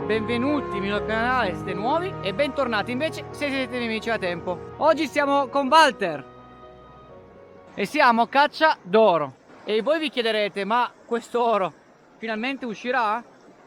benvenuti nel mio canale se siete nuovi e bentornati invece se siete nemici da tempo. Oggi siamo con Walter e siamo a caccia d'oro. E voi vi chiederete, ma questo oro finalmente uscirà?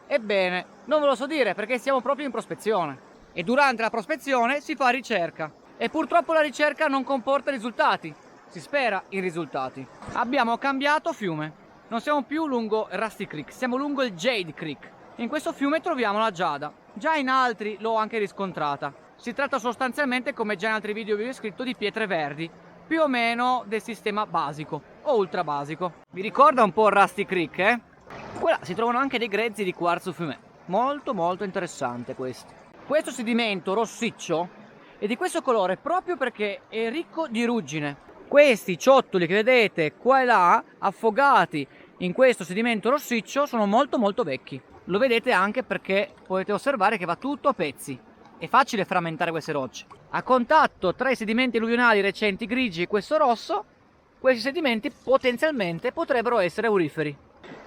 Ebbene, non ve lo so dire perché siamo proprio in prospezione e durante la prospezione si fa ricerca e purtroppo la ricerca non comporta risultati, si spera in risultati. Abbiamo cambiato fiume. Non siamo più lungo Rusty Creek, siamo lungo il Jade Creek. In questo fiume troviamo la giada. Già in altri l'ho anche riscontrata. Si tratta sostanzialmente, come già in altri video vi ho scritto, di pietre verdi, più o meno del sistema basico o ultra basico. Vi ricorda un po' Rusty Creek, eh? Qua si trovano anche dei grezzi di quarzo fiume. Molto interessante questo. Questo sedimento rossiccio è di questo colore proprio perché è ricco di ruggine. Questi ciottoli che vedete qua e là affogati in questo sedimento rossiccio sono molto vecchi. Lo vedete anche perché potete osservare che va tutto a pezzi. È facile frammentare queste rocce. A contatto tra i sedimenti alluvionali recenti grigi e questo rosso, questi sedimenti potenzialmente potrebbero essere auriferi.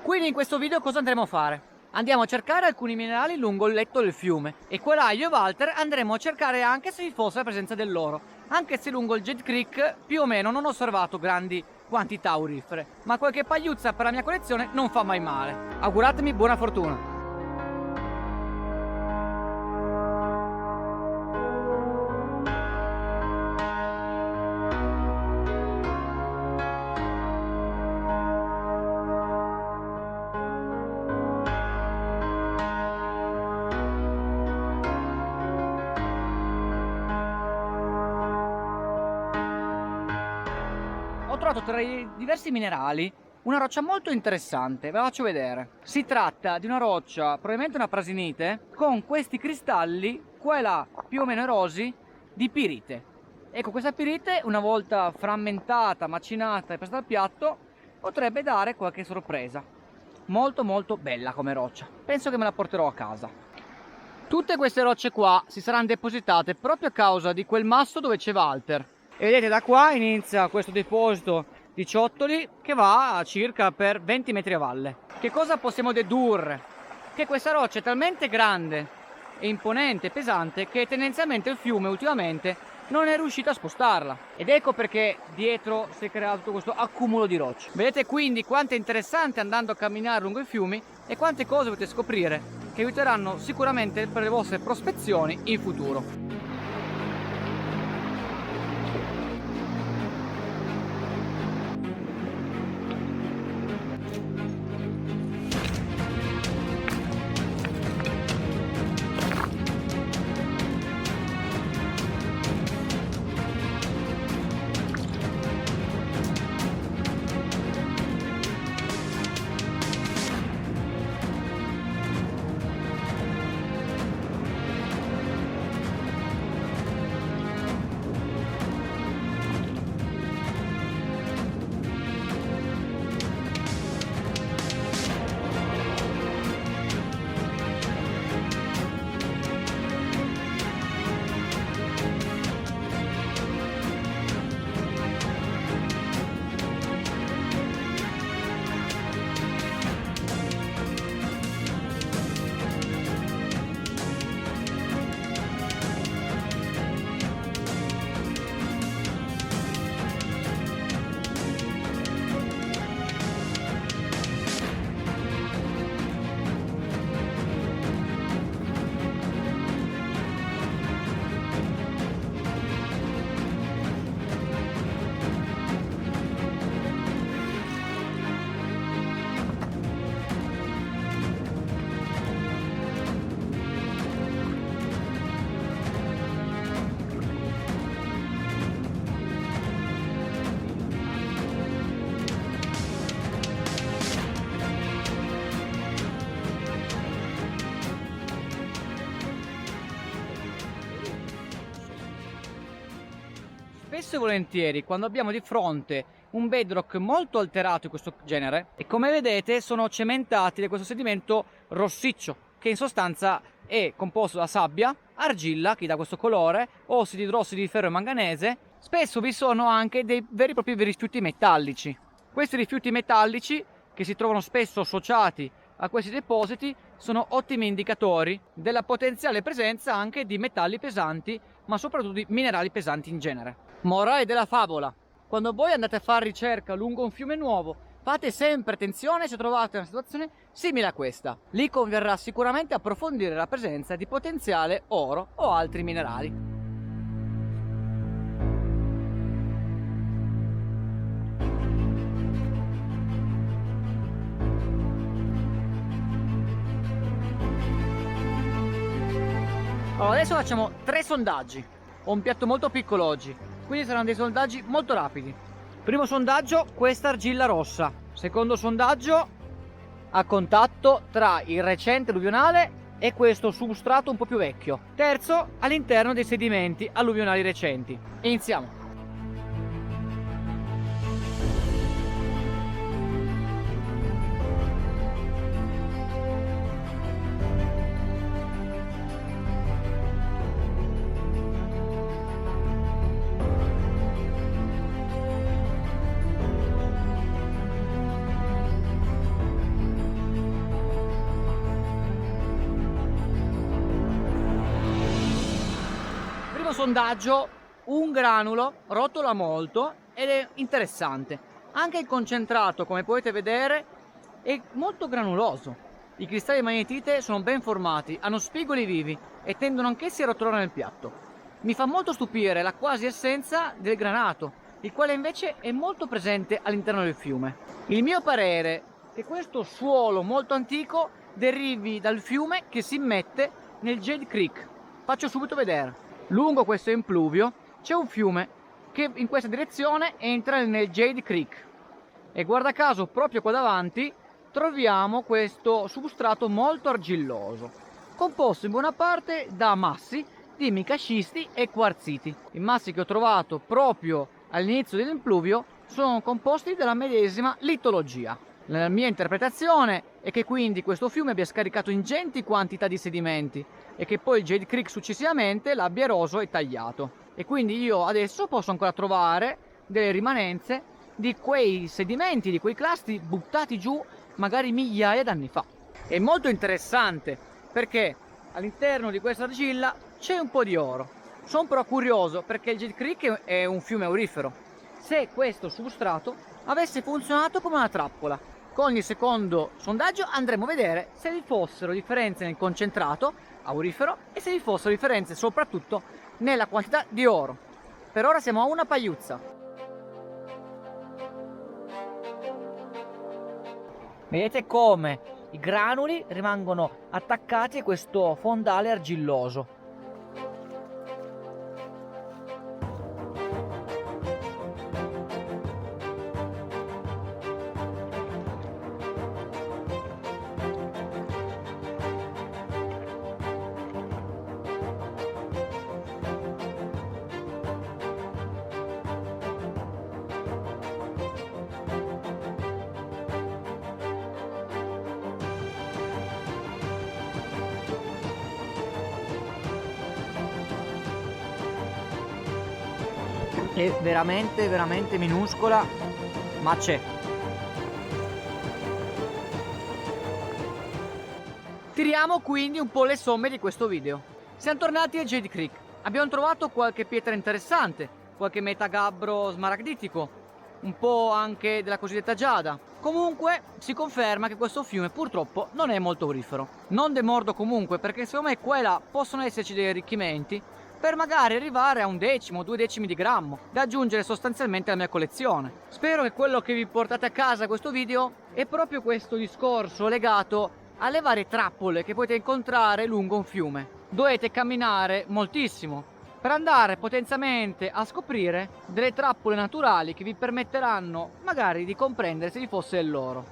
Quindi in questo video cosa andremo a fare? Andiamo a cercare alcuni minerali lungo il letto del fiume e qua là io e Walter andremo a cercare anche se vi fosse la presenza dell'oro. Anche se lungo il Jade Creek più o meno non ho osservato grandi quantità aurifere, ma qualche pagliuzza per la mia collezione non fa mai male. Auguratemi buona fortuna. Ho trovato tra i diversi minerali una roccia molto interessante, ve la faccio vedere. Si tratta di una roccia, probabilmente una prasinite, con questi cristalli qua e là, più o meno erosi, di pirite. Ecco, questa pirite, una volta frammentata, macinata e presa al piatto, potrebbe dare qualche sorpresa. Molto bella come roccia. Penso che me la porterò a casa. Tutte queste rocce qua si saranno depositate proprio a causa di quel masso dove c'è Walter. E vedete, da qua inizia questo deposito di ciottoli che va a circa per 20 metri a valle. Che cosa possiamo dedurre? Che questa roccia è talmente grande e imponente e pesante che tendenzialmente il fiume ultimamente non è riuscito a spostarla. Ed ecco perché dietro si è creato tutto questo accumulo di rocce. Vedete quindi quanto è interessante andando a camminare lungo i fiumi e quante cose potete scoprire che aiuteranno sicuramente per le vostre prospezioni in futuro. Spesso e volentieri quando abbiamo di fronte un bedrock molto alterato di questo genere, e come vedete sono cementati da questo sedimento rossiccio che in sostanza è composto da sabbia, argilla che dà questo colore, ossidi idrossidi di ferro e manganese. Spesso vi sono anche dei veri e propri rifiuti metallici. Questi rifiuti metallici, che si trovano spesso associati a questi depositi, sono ottimi indicatori della potenziale presenza anche di metalli pesanti, ma soprattutto di minerali pesanti in genere. Morale della favola: quando voi andate a fare ricerca lungo un fiume nuovo, fate sempre attenzione se trovate una situazione simile a questa. Lì converrà sicuramente approfondire la presenza di potenziale oro o altri minerali. Allora, adesso facciamo 3 sondaggi. Ho un piatto molto piccolo oggi, quindi saranno dei sondaggi molto rapidi. Primo sondaggio, questa argilla rossa. Secondo sondaggio, a contatto tra il recente alluvionale e questo substrato un po' più vecchio. Terzo, all'interno dei sedimenti alluvionali recenti. Iniziamo. Sondaggio, un granulo rotola molto ed è interessante. Anche il concentrato, come potete vedere, è molto granuloso. I cristalli di magnetite sono ben formati, hanno spigoli vivi e tendono anch'essi a rotolare nel piatto. Mi fa molto stupire la quasi assenza del granato, il quale invece è molto presente all'interno del fiume. Il mio parere è che questo suolo molto antico derivi dal fiume che si immette nel Jade Creek. Faccio subito vedere. Lungo questo impluvio c'è un fiume che in questa direzione entra nel Jade Creek e guarda caso proprio qua davanti troviamo questo substrato molto argilloso, composto in buona parte da massi di micascisti e quarziti. I massi che ho trovato proprio all'inizio dell'impluvio sono composti dalla medesima litologia. La mia interpretazione è che quindi questo fiume abbia scaricato ingenti quantità di sedimenti e che poi il Jade Creek successivamente l'abbia eroso e tagliato. E quindi io adesso posso ancora trovare delle rimanenze di quei sedimenti, di quei clasti buttati giù magari migliaia d'anni fa. È molto interessante perché all'interno di questa argilla c'è un po' di oro. Sono però curioso perché il Jade Creek è un fiume aurifero. Se questo substrato avesse funzionato come una trappola. Con il secondo sondaggio andremo a vedere se vi fossero differenze nel concentrato aurifero e se vi fossero differenze soprattutto nella quantità di oro. Per ora siamo a una pagliuzza. Vedete come i granuli rimangono attaccati a questo fondale argilloso. È veramente minuscola, ma c'è. Tiriamo quindi un po' le somme di questo video. Siamo tornati a Jade Creek. Abbiamo trovato qualche pietra interessante, qualche metagabbro smaragditico, un po' anche della cosiddetta giada. Comunque si conferma che questo fiume purtroppo non è molto aurifero. Non demordo comunque perché secondo me qua e là possono esserci dei arricchimenti per magari arrivare a 1/10 o 2/10 di grammo da aggiungere sostanzialmente alla mia collezione. Spero che quello che vi portate a casa questo video è proprio questo discorso legato alle varie trappole che potete incontrare lungo un fiume. Dovete camminare moltissimo per andare potenzialmente a scoprire delle trappole naturali che vi permetteranno magari di comprendere se vi fosse il loro.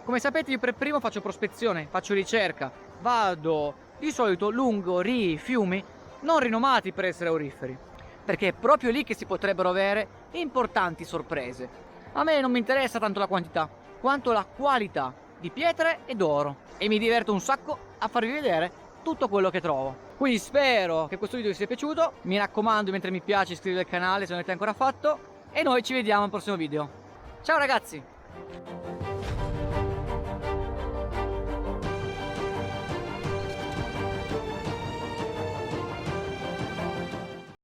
Come sapete io per primo faccio prospezione, faccio ricerca, vado di solito lungo rii, fiumi non rinomati per essere auriferi, perché è proprio lì che si potrebbero avere importanti sorprese. A me non mi interessa tanto la quantità, quanto la qualità di pietre ed oro, e mi diverto un sacco a farvi vedere tutto quello che trovo. Quindi spero che questo video vi sia piaciuto, mi raccomando mentre mi piace iscrivetevi al canale se non l'avete ancora fatto, e noi ci vediamo al prossimo video. Ciao ragazzi!